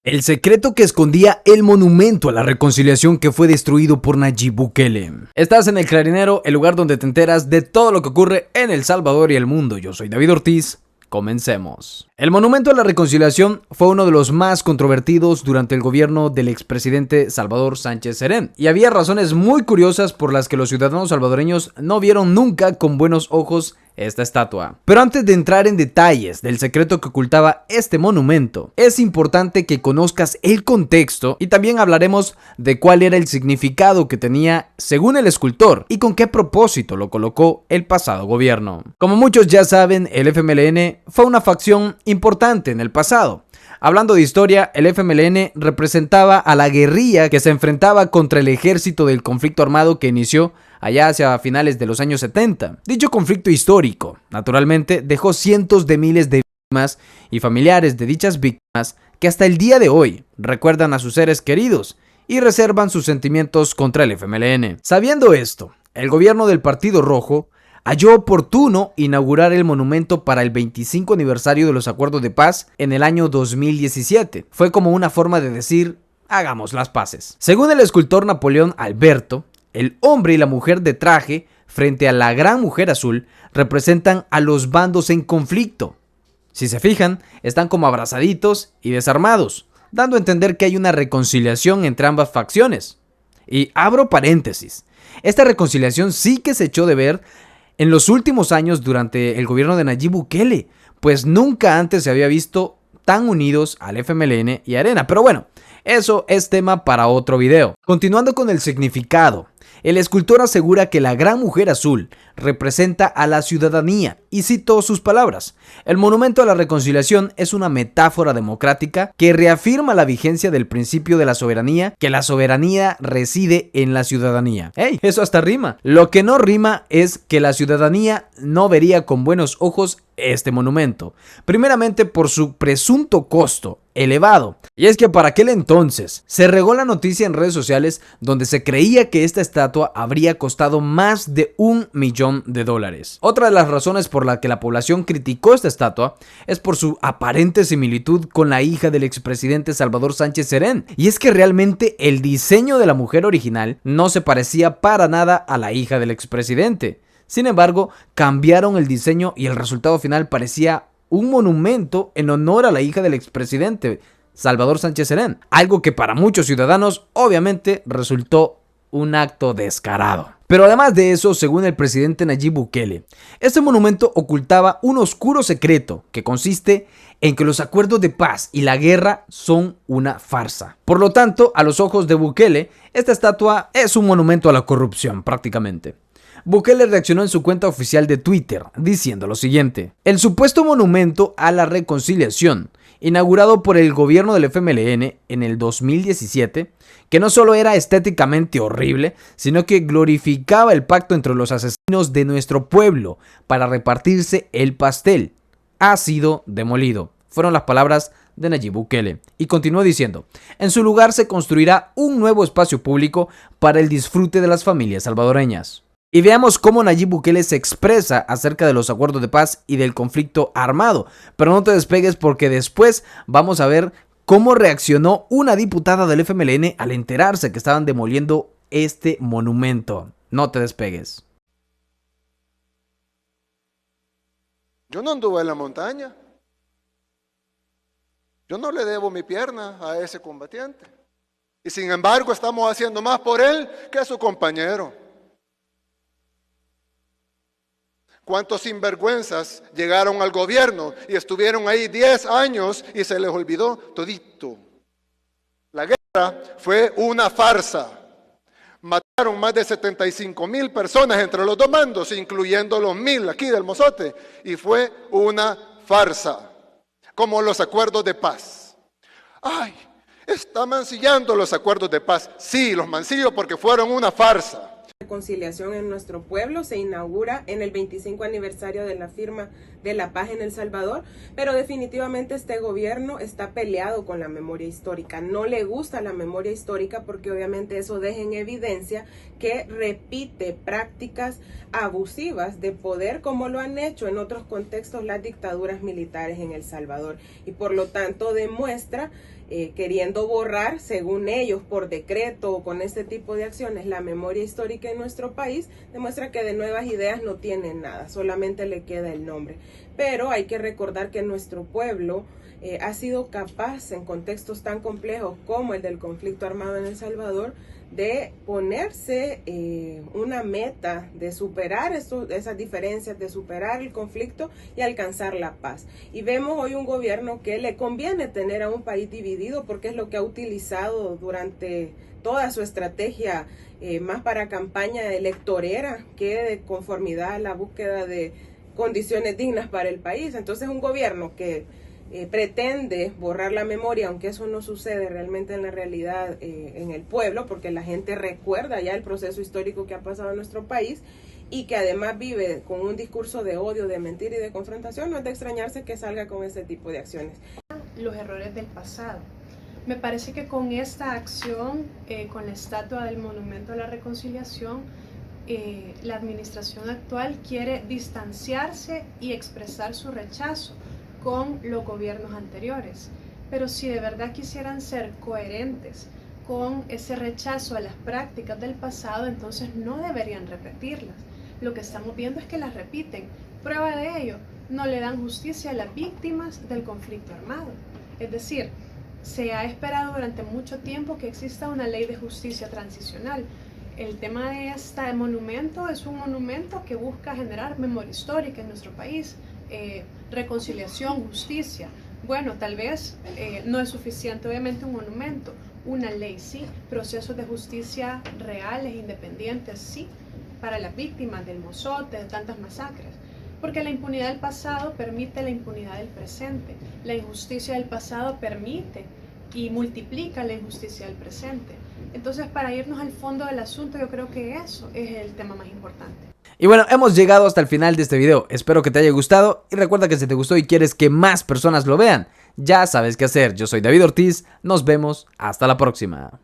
El secreto que escondía el monumento a la reconciliación que fue destruido por Nayib Bukele. Estás en El Clarinero, el lugar donde te enteras de todo lo que ocurre en El Salvador y el mundo. Yo soy David Ortiz. Comencemos. El Monumento a la Reconciliación fue uno de los más controvertidos durante el gobierno del expresidente Salvador Sánchez Serén, y había razones muy curiosas por las que los ciudadanos salvadoreños no vieron nunca con buenos ojos esta estatua. Pero antes de entrar en detalles del secreto que ocultaba este monumento, es importante que conozcas el contexto y también hablaremos de cuál era el significado que tenía según el escultor y con qué propósito lo colocó el pasado gobierno. Como muchos ya saben, el FMLN fue una facción importante en el pasado. Hablando de historia, el FMLN representaba a la guerrilla que se enfrentaba contra el ejército del conflicto armado que inició allá hacia finales de los años 70. Dicho conflicto histórico, naturalmente, dejó cientos de miles de víctimas y familiares de dichas víctimas que hasta el día de hoy recuerdan a sus seres queridos y reservan sus sentimientos contra el FMLN. Sabiendo esto, el gobierno del Partido Rojo halló oportuno inaugurar el monumento para el 25 aniversario de los acuerdos de paz en el año 2017. Fue como una forma de decir, hagamos las paces. Según el escultor Napoleón Alberto, el hombre y la mujer de traje frente a la gran mujer azul representan a los bandos en conflicto. Si se fijan, están como abrazaditos y desarmados, dando a entender que hay una reconciliación entre ambas facciones. Y abro paréntesis, esta reconciliación sí que se echó de ver en los últimos años durante el gobierno de Nayib Bukele, pues nunca antes se había visto tan unidos al FMLN y Arena. Pero bueno, eso es tema para otro video. Continuando con el significado, el escultor asegura que la gran mujer azul representa a la ciudadanía y cito sus palabras: el monumento a la reconciliación es una metáfora democrática que reafirma la vigencia del principio de la soberanía, que la soberanía reside en la ciudadanía. ¡Ey! Eso hasta rima. Lo que no rima es que la ciudadanía no vería con buenos ojos este monumento, primeramente por su presunto costo elevado. Y es que para aquel entonces se regó la noticia en redes sociales donde se creía que esta estatua habría costado más de $1 millón. Otra de las razones por la que la población criticó esta estatua es por su aparente similitud con la hija del expresidente Salvador Sánchez Serén. Y es que realmente el diseño de la mujer original no se parecía para nada a la hija del expresidente. Sin embargo, cambiaron el diseño y el resultado final parecía un monumento en honor a la hija del expresidente Salvador Sánchez Serén, algo que para muchos ciudadanos obviamente resultó un acto descarado. Pero además de eso, según el presidente Nayib Bukele, este monumento ocultaba un oscuro secreto que consiste en que los acuerdos de paz y la guerra son una farsa. Por lo tanto, a los ojos de Bukele, esta estatua es un monumento a la corrupción prácticamente. Bukele reaccionó en su cuenta oficial de Twitter diciendo lo siguiente: el supuesto monumento a la reconciliación, inaugurado por el gobierno del FMLN en el 2017, que no solo era estéticamente horrible, sino que glorificaba el pacto entre los asesinos de nuestro pueblo para repartirse el pastel, ha sido demolido. Fueron las palabras de Nayib Bukele. Y continuó diciendo: en su lugar se construirá un nuevo espacio público para el disfrute de las familias salvadoreñas. Y veamos cómo Nayib Bukele se expresa acerca de los acuerdos de paz y del conflicto armado. Pero no te despegues porque después vamos a ver cómo reaccionó una diputada del FMLN al enterarse que estaban demoliendo este monumento. No te despegues. Yo no anduve en la montaña. Yo no le debo mi pierna a ese combatiente. Y sin embargo estamos haciendo más por él que a su compañero. ¿Cuántos sinvergüenzas llegaron al gobierno y estuvieron ahí 10 años y se les olvidó todito? La guerra fue una farsa. Mataron más de 75,000 personas entre los dos bandos, incluyendo los 1,000 aquí del Mozote, y fue una farsa, como los acuerdos de paz. ¡Ay! Está mancillando los acuerdos de paz. Sí, los mancillo porque fueron una farsa. Reconciliación en nuestro pueblo se inaugura en el 25 aniversario de la firma de la paz en El Salvador, pero definitivamente este gobierno está peleado con la memoria histórica. No le gusta la memoria histórica porque obviamente eso deja en evidencia que repite prácticas abusivas de poder como lo han hecho en otros contextos las dictaduras militares en El Salvador, y por lo tanto demuestra queriendo borrar, según ellos, por decreto o con este tipo de acciones, la memoria histórica en nuestro país, demuestra que de nuevas ideas no tienen nada, solamente le queda el nombre. Pero hay que recordar que nuestro pueblo ha sido capaz, en contextos tan complejos como el del conflicto armado en El Salvador, de ponerse una meta de superar esas diferencias, de superar el conflicto y alcanzar la paz. Y vemos hoy un gobierno que le conviene tener a un país dividido porque es lo que ha utilizado durante toda su estrategia, más para campaña electorera que de conformidad a la búsqueda de condiciones dignas para el país. Entonces un gobierno que pretende borrar la memoria, aunque eso no sucede realmente en la realidad en el pueblo, porque la gente recuerda ya el proceso histórico que ha pasado en nuestro país y que además vive con un discurso de odio, de mentira y de confrontación, no es de extrañarse que salga con ese tipo de acciones. Los errores del pasado. Me parece que con esta acción, con la estatua del Monumento a la Reconciliación, la administración actual quiere distanciarse y expresar su rechazo con los gobiernos anteriores. Pero si de verdad quisieran ser coherentes con ese rechazo a las prácticas del pasado, entonces no deberían repetirlas. Lo que estamos viendo es que las repiten. Prueba de ello, no le dan justicia a las víctimas del conflicto armado. Es decir, se ha esperado durante mucho tiempo que exista una ley de justicia transicional. El tema de este monumento es un monumento que busca generar memoria histórica en nuestro país, reconciliación, justicia. Bueno, tal vez no es suficiente, obviamente, un monumento, una ley sí, procesos de justicia reales, independientes sí, para las víctimas del Mozote, de tantas masacres. Porque la impunidad del pasado permite la impunidad del presente. La injusticia del pasado permite y multiplica la injusticia del presente. Entonces, para irnos al fondo del asunto, yo creo que eso es el tema más importante. Y bueno, hemos llegado hasta el final de este video. Espero que te haya gustado y recuerda que si te gustó y quieres que más personas lo vean, ya sabes qué hacer. Yo soy David Ortiz, nos vemos hasta la próxima.